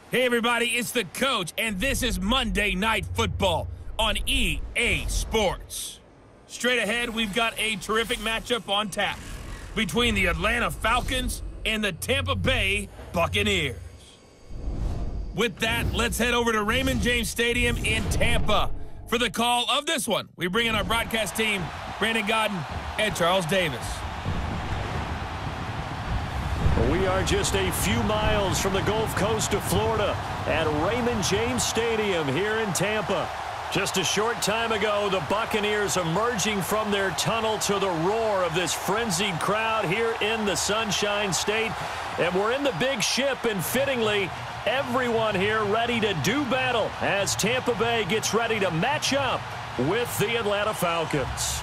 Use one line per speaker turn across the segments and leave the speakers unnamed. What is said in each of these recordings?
Hey everybody, it's the coach, and this is Monday Night Football on EA Sports. Straight ahead, we've got a terrific matchup on tap between the Atlanta Falcons and the Tampa Bay Buccaneers. With that, let's head over to Raymond James Stadium in Tampa for the call of this one. We bring in our broadcast team, Brandon Godden and Charles Davis.
We are just a few miles from the Gulf Coast of Florida at Raymond James Stadium here in Tampa. Just a short time ago, the Buccaneers emerging from their tunnel to the roar of this frenzied crowd here in the Sunshine State. And we're in the big ship, and fittingly, everyone here ready to do battle as Tampa Bay gets ready to match up with the Atlanta Falcons.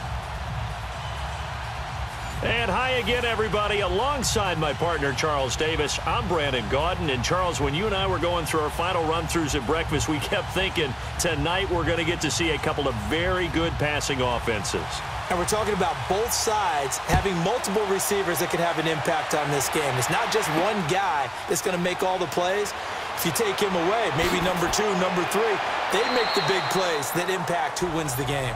And hi again, everybody. Alongside my partner, Charles Davis, I'm Brandon Godden. And, Charles, when you and I were going through our final run-throughs at breakfast, we kept thinking tonight we're going to get to see a couple of very good passing offenses.
And we're talking about both sides having multiple receivers that can have an impact on this game. It's not just one guy that's going to make all the plays. If you take him away, maybe number 2, number 3, they make the big plays that impact who wins the game.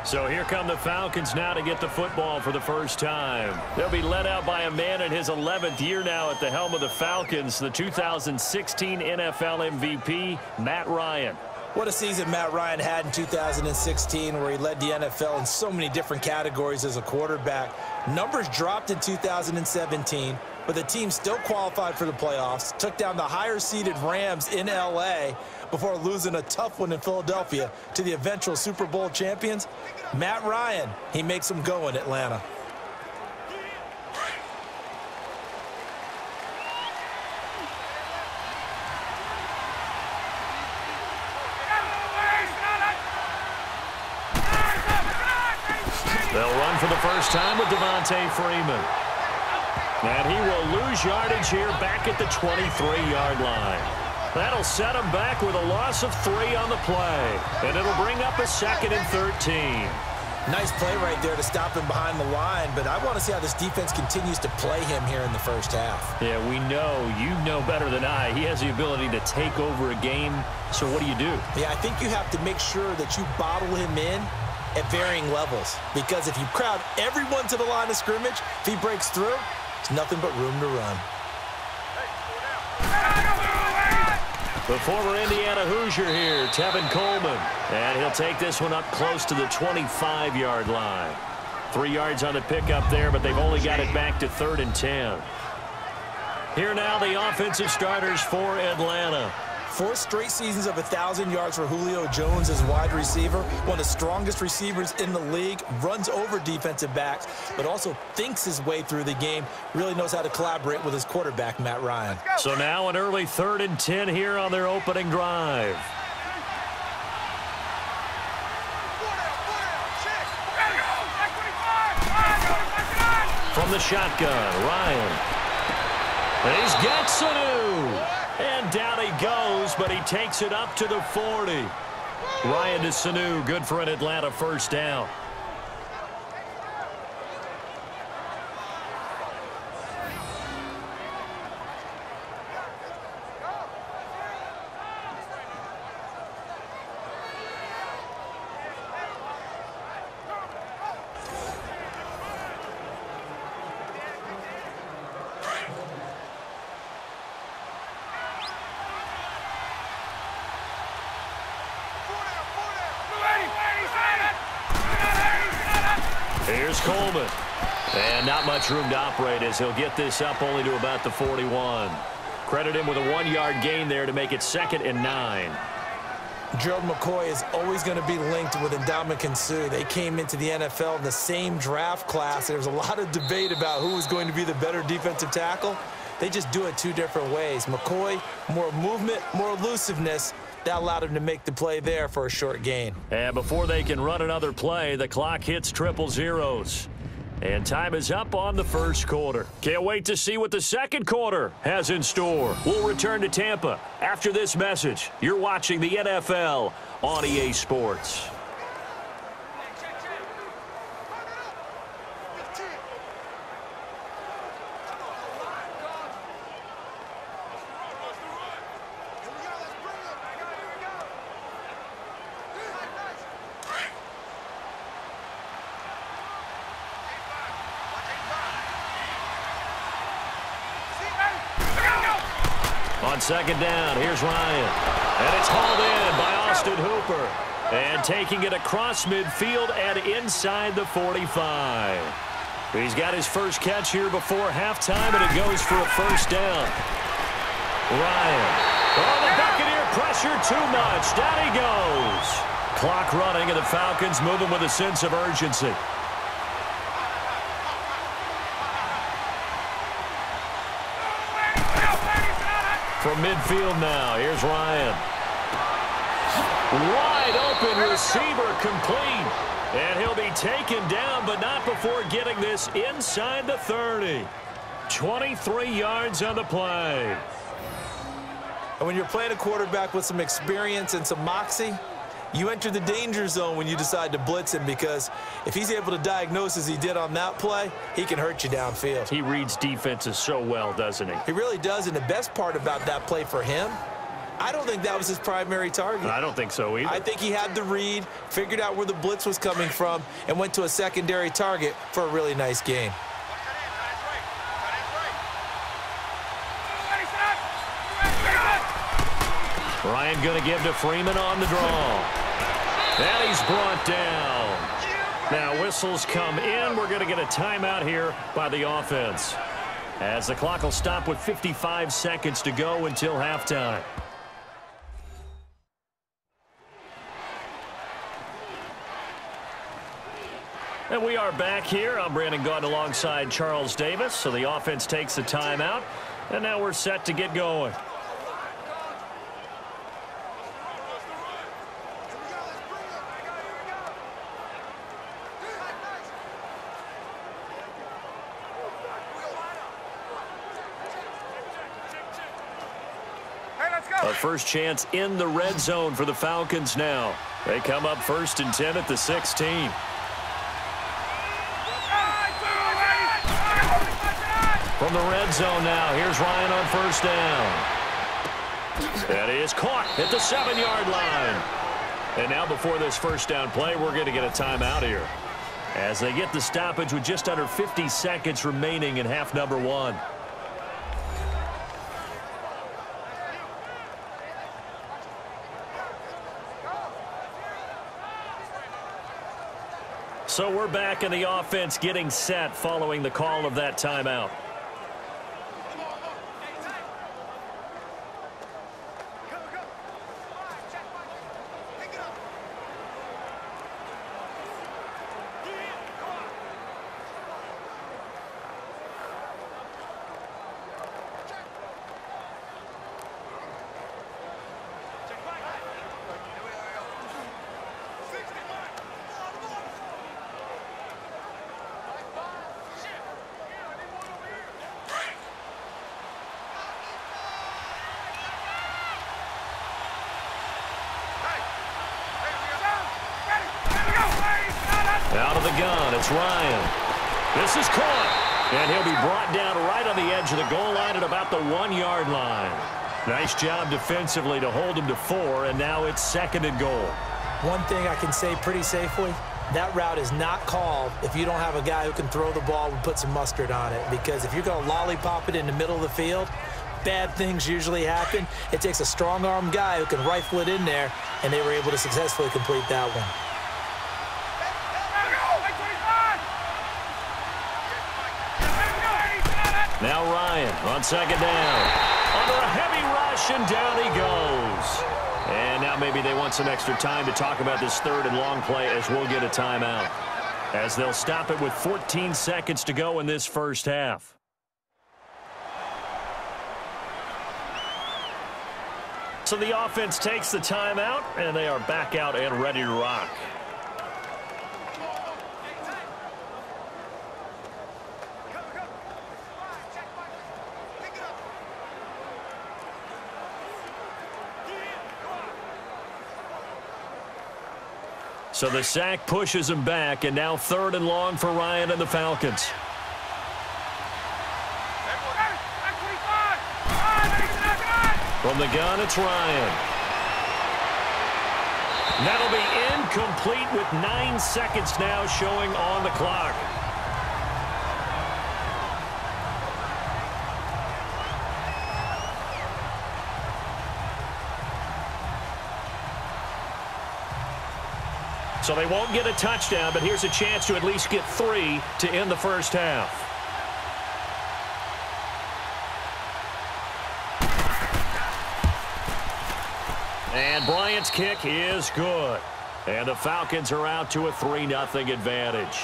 So here come the Falcons now to get the football for the first time. They'll be led out by a man in his 11th year now at the helm of the Falcons, the 2016 NFL MVP, Matt Ryan.
What a season Matt Ryan had in 2016, where he led the NFL in so many different categories as a quarterback. Numbers dropped in 2017, but the team still qualified for the playoffs, took down the higher-seeded Rams in L.A. before losing a tough one in Philadelphia to the eventual Super Bowl champions. Matt Ryan, he makes them go in Atlanta.
They'll run for the first time with Devontae Freeman. And he will lose yardage here back at the 23-yard line. That'll set him back with a loss of 3 on the play. And it'll bring up a 2nd and 13.
Nice play right there to stop him behind the line, but I want to see how this defense continues to play him here in the first half.
Yeah, we know, you know better than I, he has the ability to take over a game. So what do you do?
Yeah, I think you have to make sure that you bottle him in at varying levels, because if you crowd everyone to the line of scrimmage, if he breaks through, it's nothing but room to run.
The former Indiana Hoosier here, Tevin Coleman. And he'll take this one up close to the 25-yard line. 3 yards on the pickup there, but they've only got it back to 3rd and 10. Here now the offensive starters for Atlanta.
4 straight seasons of 1,000 yards for Julio Jones as wide receiver. One of the strongest receivers in the league. Runs over defensive backs, but also thinks his way through the game. Really knows how to collaborate with his quarterback, Matt Ryan.
So now an early 3rd and 10 here on their opening drive. From the shotgun, Ryan. And he's got Sanu. And down he goes, but he takes it up to the 40. Ryan to Sanu, good for an Atlanta first down. Here's Coleman. And not much room to operate as he'll get this up only to about the 41. Credit him with a 1-yard gain there to make it 2nd and 9.
Gerald McCoy is always going to be linked with Ndamukong Suh. They came into the NFL in the same draft class. There was a lot of debate about who was going to be the better defensive tackle. They just do it 2 different ways. McCoy, more movement, more elusiveness. That allowed him to make the play there for a short gain.
And before they can run another play, the clock hits 000. And time is up on the first quarter. Can't wait to see what the second quarter has in store. We'll return to Tampa after this message. You're watching the NFL on EA Sports. On second down, here's Ryan. And it's hauled in by Austin Hooper. And taking it across midfield and inside the 45. He's got his first catch here before halftime, and it goes for a first down. Ryan. Oh, the Buccaneer pressure too much. Down he goes. Clock running, and the Falcons moving with a sense of urgency. From midfield now, here's Ryan. Wide open receiver complete. And he'll be taken down, but not before getting this inside the 30. 23 yards on the play.
And when you're playing a quarterback with some experience and some moxie, you enter the danger zone when you decide to blitz him, because if he's able to diagnose as he did on that play, he can hurt you downfield.
He reads defenses so well, doesn't he?
He really does, and the best part about that play for him, I don't think that was his primary target.
I don't think so either.
I think he had the read, figured out where the blitz was coming from, and went to a secondary target for a really nice game.
Ryan going to give to Freeman on the draw. And he's brought down. Now whistles come in. We're going to get a timeout here by the offense, as the clock will stop with 55 seconds to go until halftime. And we are back here. I'm Brandon Gaudin alongside Charles Davis. So the offense takes a timeout, and now we're set to get going. A first chance in the red zone for the Falcons now. They come up 1st and 10 at the 16. From the red zone now, here's Ryan on first down. That is caught at the 7-yard line. And now before this first down play, we're going to get a timeout here, as they get the stoppage with just under 50 seconds remaining in half number 1. So we're back in the offense getting set following the call of that timeout. Out of the gun, it's Ryan. This is caught, and he'll be brought down right on the edge of the goal line at about the 1-yard line. Nice job defensively to hold him to 4, and now it's 2nd and goal.
One thing I can say pretty safely, that route is not called if you don't have a guy who can throw the ball and put some mustard on it, because if you're going to lollipop it in the middle of the field, bad things usually happen. It takes a strong-arm guy who can rifle it in there, and they were able to successfully complete that one.
Now Ryan on 2nd down. Under a heavy rush, and down he goes. And now maybe they want some extra time to talk about this 3rd and long play, as we'll get a timeout, as they'll stop it with 14 seconds to go in this first half. So the offense takes the timeout, and they are back out and ready to rock. So the sack pushes him back, and now 3rd and long for Ryan and the Falcons. From the gun, it's Ryan. That'll be incomplete with 9 seconds now showing on the clock. So they won't get a touchdown, but here's a chance to at least get 3 to end the first half. And Bryant's kick is good. And the Falcons are out to a 3-0 advantage.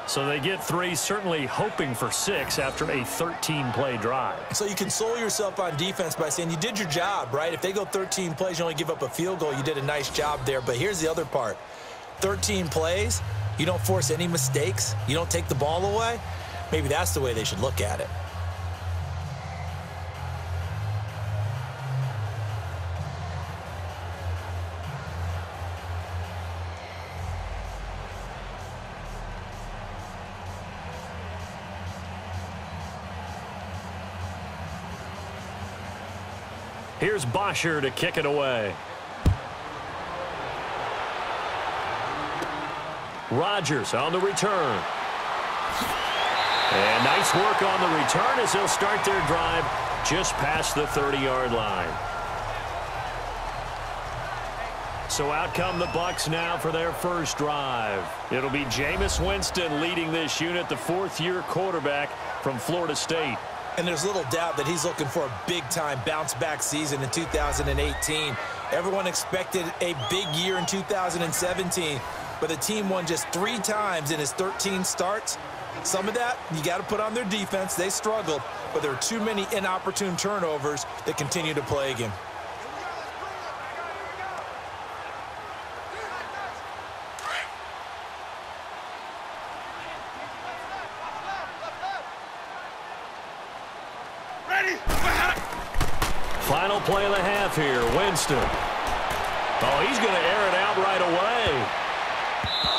So they get 3, certainly hoping for 6 after a 13-play drive.
So you console yourself on defense by saying you did your job, right? If they go 13 plays, you only give up a field goal, you did a nice job there. But here's the other part. 13 plays, you don't force any mistakes, you don't take the ball away. Maybe that's the way they should look at it.
Here's Bosher to kick it away. Rodgers on the return. And nice work on the return as they'll start their drive just past the 30-yard line. So out come the Bucs now for their first drive. It'll be Jameis Winston leading this unit, the 4th-year quarterback from Florida State.
And there's little doubt that he's looking for a big-time bounce-back season in 2018. Everyone expected a big year in 2017, but the team won just 3 times in his 13 starts. Some of that, you got to put on their defense. They struggled, but there are too many inopportune turnovers that continue to plague him.
Final play of the half here, Winston. Oh, he's going to air it out right away.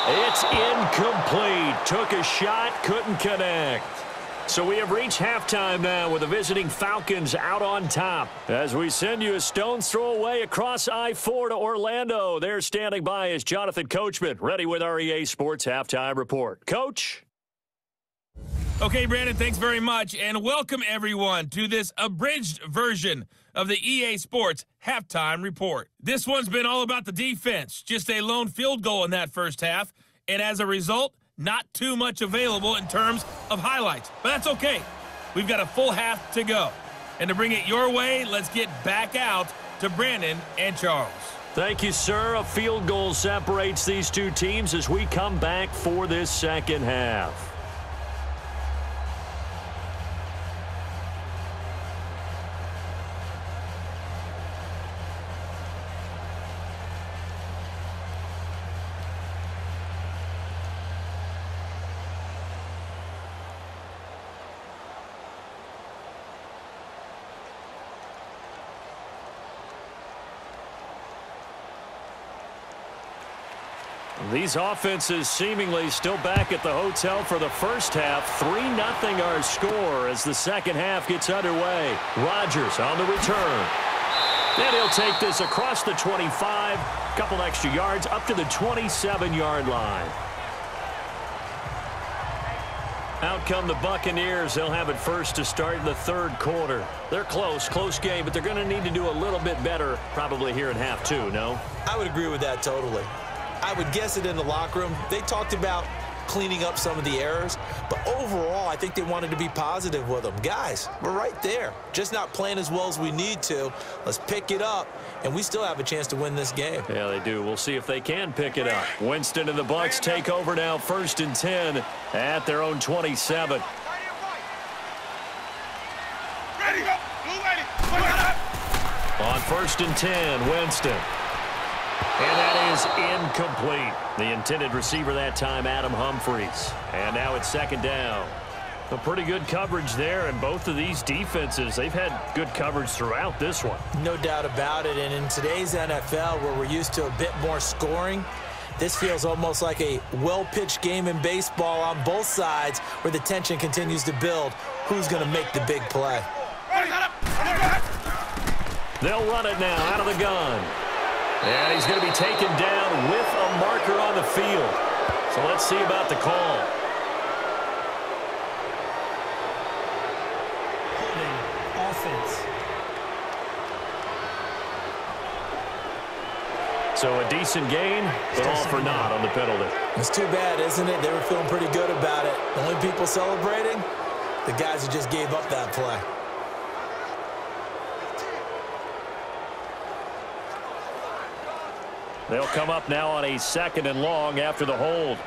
It's incomplete. Took a shot, couldn't connect. So we have reached halftime now with the visiting Falcons out on top. As we send you a stone's throw away across I-4 to Orlando. There standing by is Jonathan Coachman, ready with our EA Sports Halftime Report. Coach?
Okay, Brandon, thanks very much, and welcome everyone to this abridged version of the EA Sports Halftime Report. This one's been all about the defense, just a lone field goal in that first half, and as a result, not too much available in terms of highlights. But that's okay. We've got a full half to go. And to bring it your way, let's get back out to Brandon and Charles.
Thank you, sir. A field goal separates these two teams as we come back for this second half. These offenses seemingly still back at the hotel for the first half. 3-0 our score as the second half gets underway. Rodgers on the return. And he'll take this across the 25. Couple extra yards up to the 27-yard line. Out come the Buccaneers. They'll have it first to start in the third quarter. They're close game, but they're going to need to do a little bit better probably here in half two, no?
I would agree with that totally. I would guess it in the locker room. They talked about cleaning up some of the errors, but overall, I think they wanted to be positive with them. Guys, we're right there. Just not playing as well as we need to. Let's pick it up, and we still have a chance to win this game.
Yeah, they do. We'll see if they can pick it up. Winston and the Bucs take over now, 1st and 10 at their own 27. On 1st and 10, Winston. And that is incomplete. The intended receiver that time, Adam Humphries. And now it's second down. A pretty good coverage there, and both of these defenses, they've had good coverage throughout this one.
No doubt about it, and in today's NFL, where we're used to a bit more scoring, this feels almost like a well-pitched game in baseball on both sides where the tension continues to build. Who's going to make the big play?
They'll run it now out of the gun. And he's going to be taken down with a marker on the field. So let's see about the call.
Holding offense.
So a decent gain, but all for naught on the penalty.
It's too bad, isn't it? They were feeling pretty good about it. The only people celebrating, the guys who just gave up that play.
They'll come up now on a 2nd and long after the hold.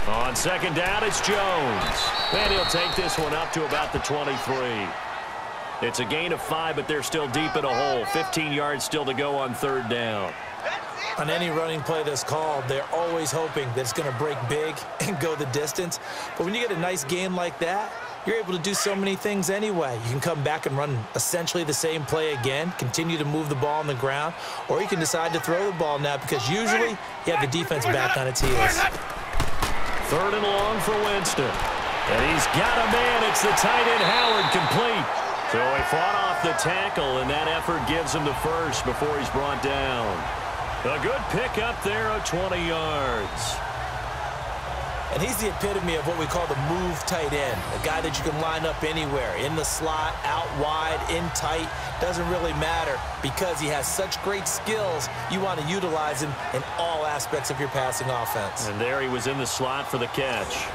On 2nd down, it's Jones. And he'll take this one up to about the 23. It's a gain of 5, but they're still deep in a hole. 15 yards still to go on 3rd down.
On any running play that's called, they're always hoping that it's going to break big and go the distance. But when you get a nice game like that, you're able to do so many things anyway. You can come back and run essentially the same play again, continue to move the ball on the ground, or you can decide to throw the ball now because usually you have the defense back on its heels.
3rd and long for Winston. And he's got a man. It's the tight end, Howard, complete. So he fought off the tackle, and that effort gives him the first before he's brought down. A good pickup there of 20 yards.
And he's the epitome of what we call the move tight end, a guy that you can line up anywhere, in the slot, out wide, in tight, doesn't really matter because he has such great skills. You want to utilize him in all aspects of your passing offense.
And there he was in the slot for the catch.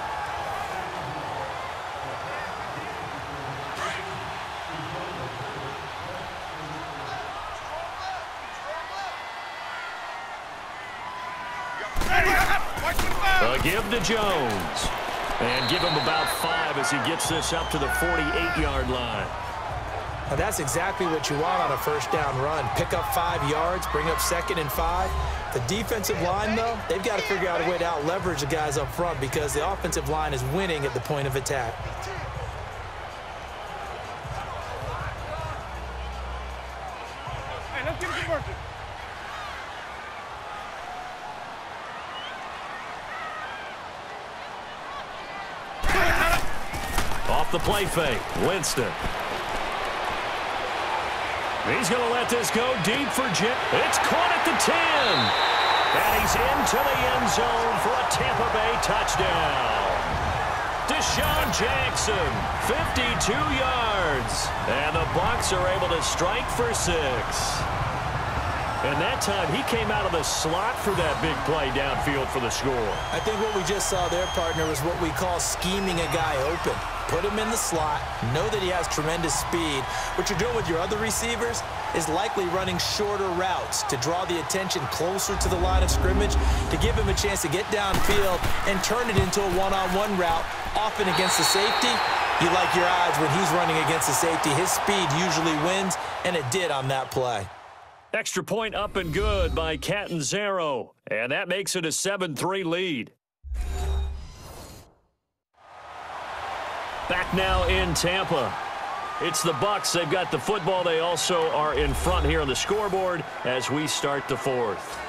Give to Jones. And give him about 5 as he gets this up to the 48-yard line.
Now that's exactly what you want on a 1st down run. Pick up 5 yards, bring up 2nd and 5. The defensive line, though, they've got to figure out a way to out-leverage the guys up front because the offensive line is winning at the point of attack.
Hey, let's get it working.
Off the play fake, Winston. He's going to let this go deep for Jim. It's caught at the 10. And he's into the end zone for a Tampa Bay touchdown. Deshaun Jackson, 52 yards. And the Bucs are able to strike for 6. And that time, he came out of the slot for that big play downfield for the score.
I think what we just saw there, partner, was what we call scheming a guy open. Put him in the slot, know that he has tremendous speed. What you're doing with your other receivers is likely running shorter routes to draw the attention closer to the line of scrimmage, to give him a chance to get downfield and turn it into a one-on-one route, often against the safety. You like your odds when he's running against the safety. His speed usually wins, and it did on that play.
Extra point up and good by Catanzaro. And that makes it a 7-3 lead. Back now in Tampa. It's the Bucs. They've got the football. They also are in front here on the scoreboard as we start the 4th.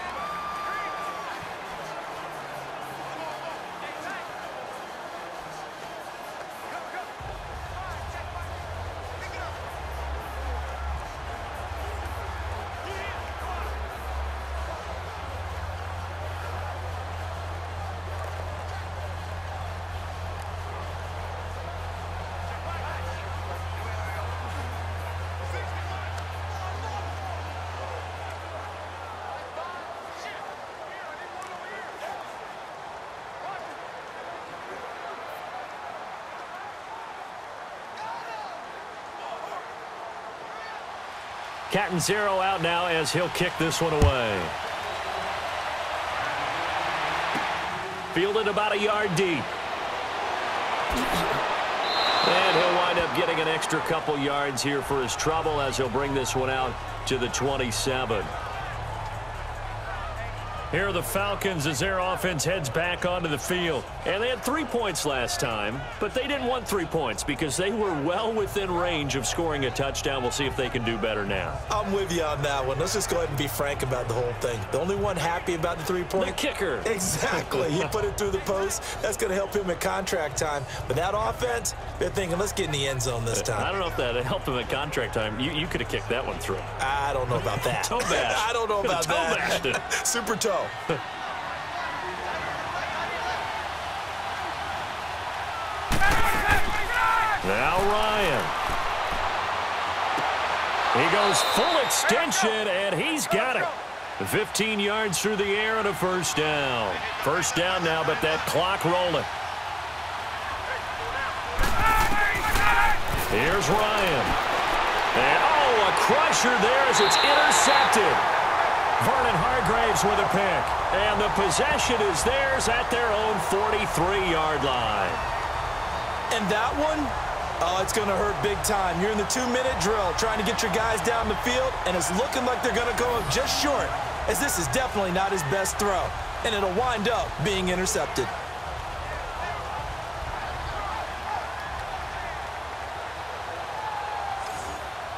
Catanzaro out now as he'll kick this one away. Fielded about a yard deep. And he'll wind up getting an extra couple yards here for his trouble as he'll bring this one out to the 27. Here are the Falcons as their offense heads back onto the field. And they had 3 points last time, but they didn't want 3 points because they were well within range of scoring a touchdown. We'll see if they can do better now.
I'm with you on that one. Let's just go ahead and be frank about the whole thing. The only one happy about the 3-point?
The kicker.
Exactly. He put it through the post. That's going to help him at contract time. But that offense, they're thinking, let's get in the end zone this time.
I don't know if that helped him at contract time. You could have kicked that one through.
I don't know about that.
Toe bash.
I don't know about
toe
that.
Bashed it.
Super toe.
Now Ryan. He goes full extension, and he's got it. 15 yards through the air and a first down. First down now, but that clock rolling. Here's Ryan. And, a crusher there as it's intercepted. Vernon Hargreaves with a pick. And the possession is theirs at their own 43-yard line.
And that one, it's going to hurt big time. You're in the 2-minute drill trying to get your guys down the field, and it's looking like they're going to go up just short, as this is definitely not his best throw, and it'll wind up being intercepted.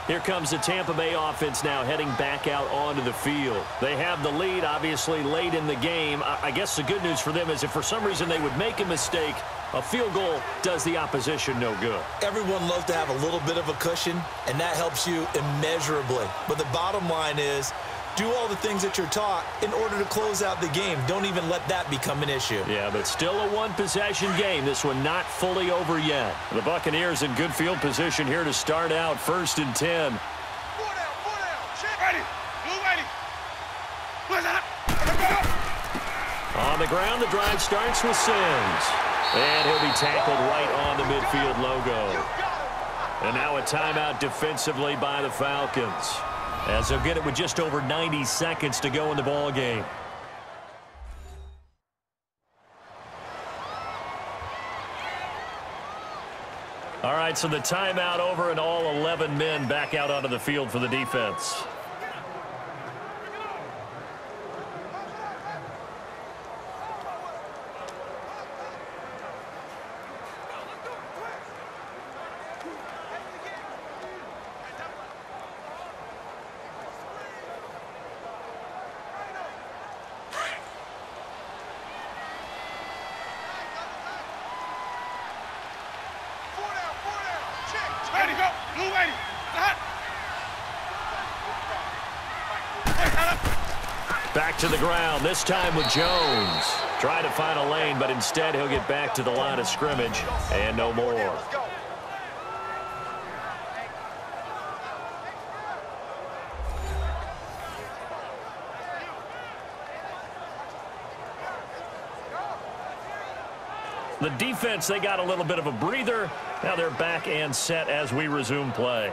Here comes the Tampa Bay offense now heading back out onto the field. They have the lead, obviously, late in the game. I guess the good news for them is if for some reason they would make a mistake, a field goal does the opposition no good.
Everyone loves to have a little bit of a cushion, and that helps you immeasurably. But the bottom line is, do all the things that you're taught in order to close out the game. Don't even let that become an issue.
Yeah, but still a one-possession game. This one not fully over yet. The Buccaneers in good field position here to start out 1st and 10.
4 down. Check. Ready. Blue ready.
On the ground, the drive starts with Sims. And he'll be tackled right on the midfield logo. And now a timeout defensively by the Falcons, as they'll get it with just over 90 seconds to go in the ball game. All right, so the timeout over and all 11 men back out onto the field for the defense. Back to the ground, this time with Jones. Trying to find a lane, but instead he'll get back to the line of scrimmage and no more. The defense, they got a little bit of a breather. Now they're back and set as we resume play.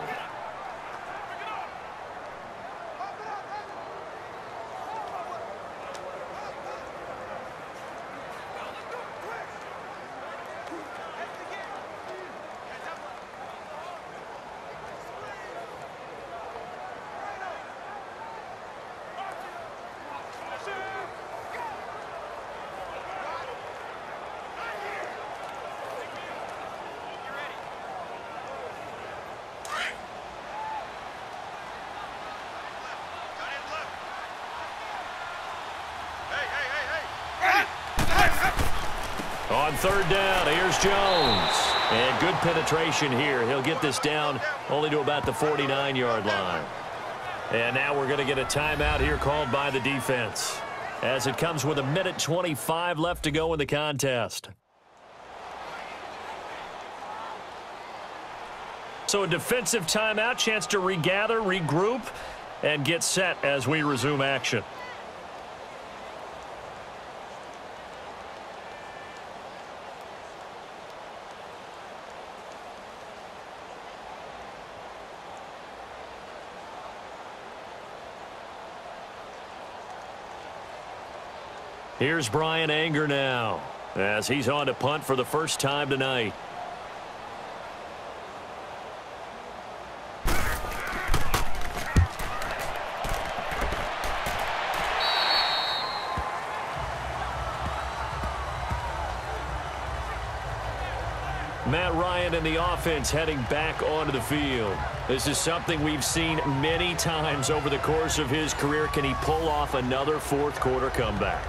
On 3rd down, here's Jones. And good penetration here. He'll get this down only to about the 49-yard line. And now we're going to get a timeout here called by the defense, as it comes with 1:25 left to go in the contest. So a defensive timeout, chance to regather, regroup, and get set as we resume action. Here's Brian Anger now, as he's on to punt for the first time tonight. Matt Ryan and the offense heading back onto the field. This is something we've seen many times over the course of his career. Can he pull off another fourth-quarter comeback?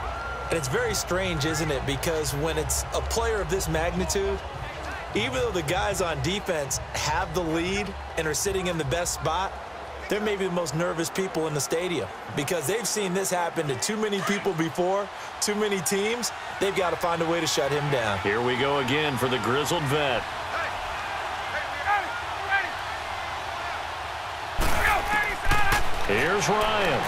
And it's very strange, isn't it? Because when it's a player of this magnitude, even though the guys on defense have the lead and are sitting in the best spot, they're maybe the most nervous people in the stadium because they've seen this happen to too many people before, too many teams. They've got to find a way to shut him down.
Here we go again for the grizzled vet. Here's Ryan.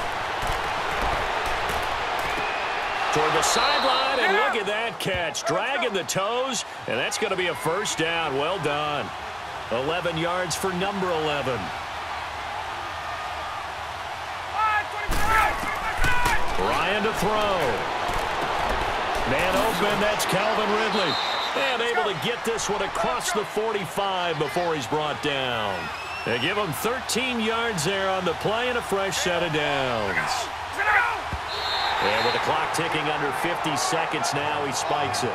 Toward the sideline, and look at that catch. Dragging the toes, and that's going to be a first down. Well done. 11 yards for number 11. Ryan to throw. Man open, that's Calvin Ridley. And able to get this one across the 45 before he's brought down. They give him 13 yards there on the play and a fresh set of downs. And with the clock ticking under 50 seconds now, he spikes it.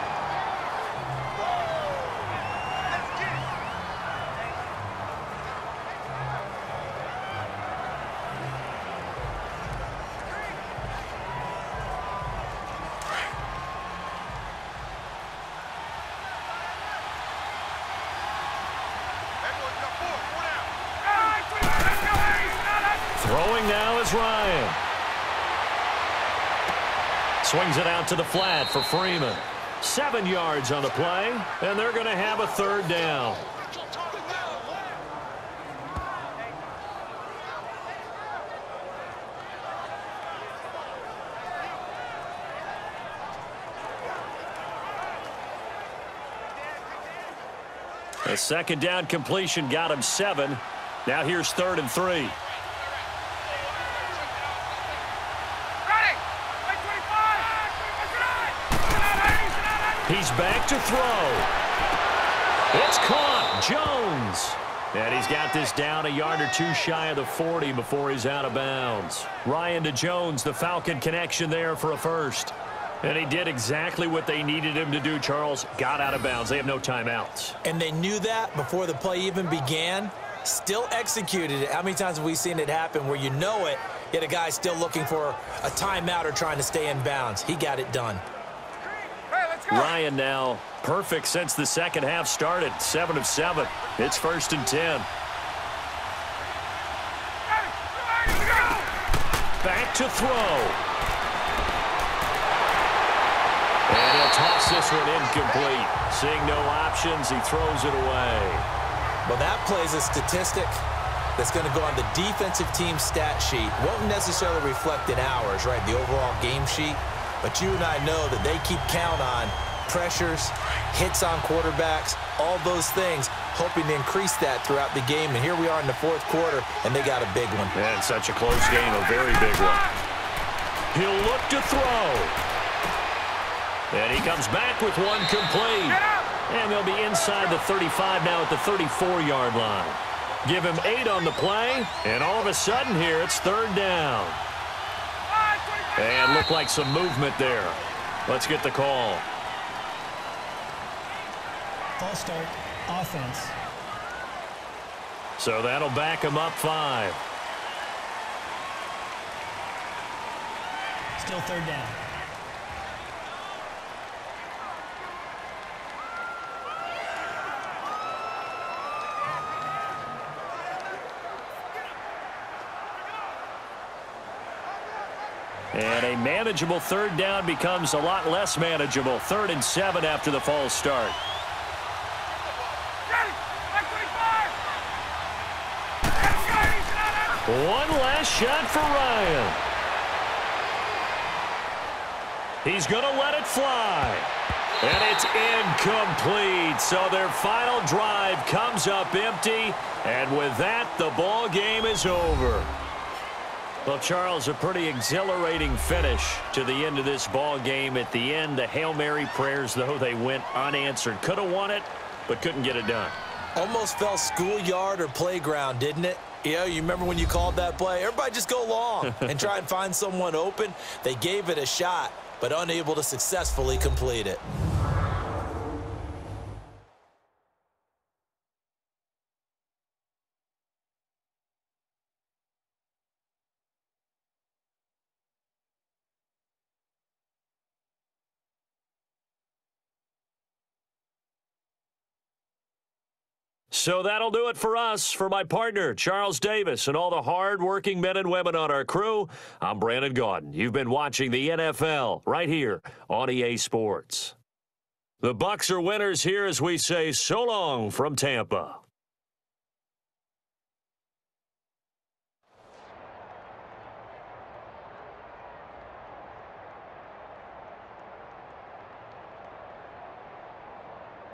Throwing now is Ryan. Swings it out to the flat for Freeman. 7 yards on the play, and they're going to have a third down. A second down completion got him 7. Now here's 3rd and 3. He's back to throw. It's caught. Jones. And he's got this down a yard or two shy of the 40 before he's out of bounds. Ryan to Jones, the Falcon connection there for a first. And he did exactly what they needed him to do, Charles. Got out of bounds. They have no timeouts.
And they knew that before the play even began. Still executed it. How many times have we seen it happen where you know it, yet a guy still looking for a timeout or trying to stay in bounds? He got it done.
Ryan now perfect since the second half started. 7 of 7. It's 1st and 10. Back to throw. And he'll toss this one incomplete. Seeing no options, he throws it away.
Well, that plays a statistic that's going to go on the defensive team stat sheet. Won't necessarily reflect in ours, right, the overall game sheet. But you and I know that they keep count on pressures, hits on quarterbacks, all those things, hoping to increase that throughout the game. And here we are in the 4th quarter, and they got a big one.
And such a close game, a very big one. He'll look to throw. And he comes back with one complete. And they'll be inside the 35 now at the 34-yard line. Give him 8 on the play, and all of a sudden here it's 3rd down. And looked like some movement there. Let's get the call.
False start, offense.
So that'll back him up 5.
Still 3rd down.
And a manageable 3rd down becomes a lot less manageable. 3rd and 7 after the false start. One last shot for Ryan. He's going to let it fly. And it's incomplete. So their final drive comes up empty. And with that, the ball game is over. Well, Charles, a pretty exhilarating finish to the end of this ball game. At the end, the Hail Mary prayers, though, they went unanswered. Could have won it, but couldn't get it done.
Almost felt schoolyard or playground, didn't it? Yeah, you remember when you called that play? Everybody just go long and try and find someone open. They gave it a shot, but unable to successfully complete it.
So that'll do it for us. For my partner, Charles Davis, and all the hard-working men and women on our crew, I'm Brandon Gaudin. You've been watching the NFL right here on EA Sports. The Bucs are winners here as we say so long from Tampa.